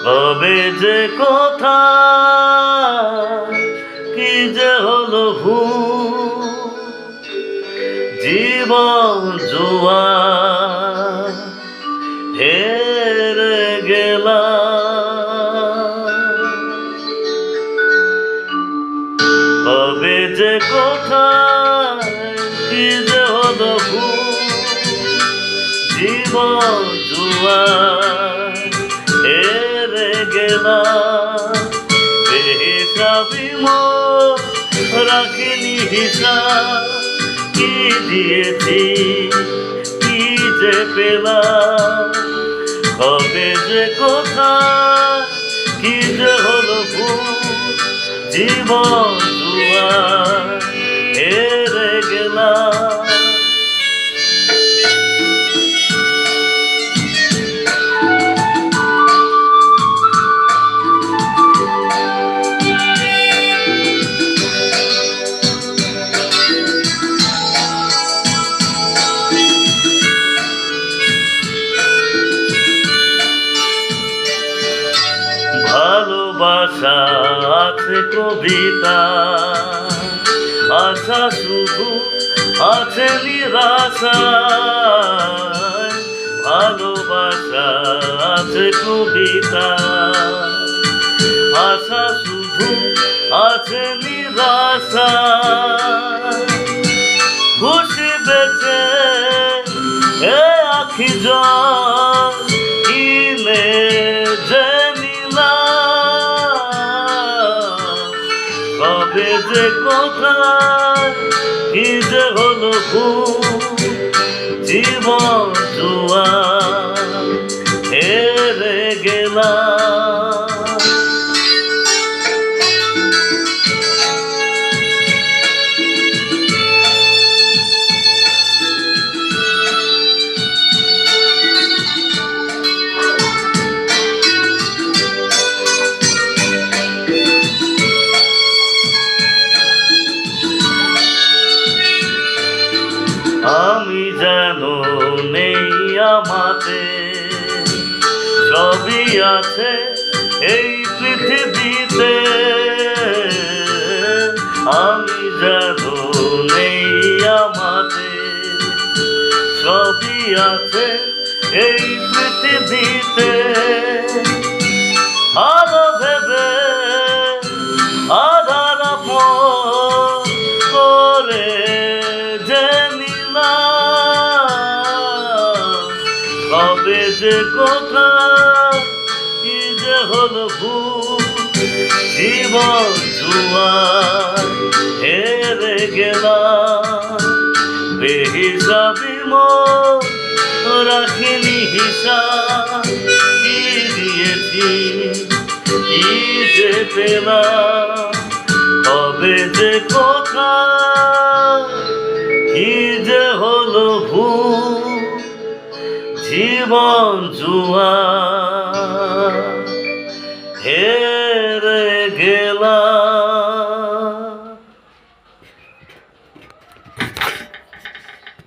কবে যে কথা কি যে হলো জীবন জুয়া হেরে গেলাম। কবে যে কথা কি যে হলো জীবন জুয়া হেরে গেলাম। বেহিসাবি মন রাখিনি হিসাব, কি দিয়েছি কি যে পেলাম। কবে যে কথা কি যে হলো জীবন জুয়া হেরে গেলাম। ভালোবাসা আছে কবিতা, আশা শুধু আছে নিরাশা। ভালোবাসা আছে কবিতা, আশা শুধু আছে নিরাশা। খুশি বেঁচে এ আখি জল কিনে যে কবে যে কথা কি যে হলো জীবন জুয়া হেরে গেলাম। আমি জানো নেই আমাতে, সবই আছে এই পৃথিবীতে। আমি জানো নেই আমাতে, সবই আছে এই পৃথিবীতে। আলো ভেবে আধার করে কবে যে কথা কি যে হলো জীবন জুয়া হেরে গেলাম। বেহিসাবি মন রাখিনি হিসাব, কি দিয়েছি কি যে পেলাম। কবে যে কথা কি যে হলো জীবন জুয়া।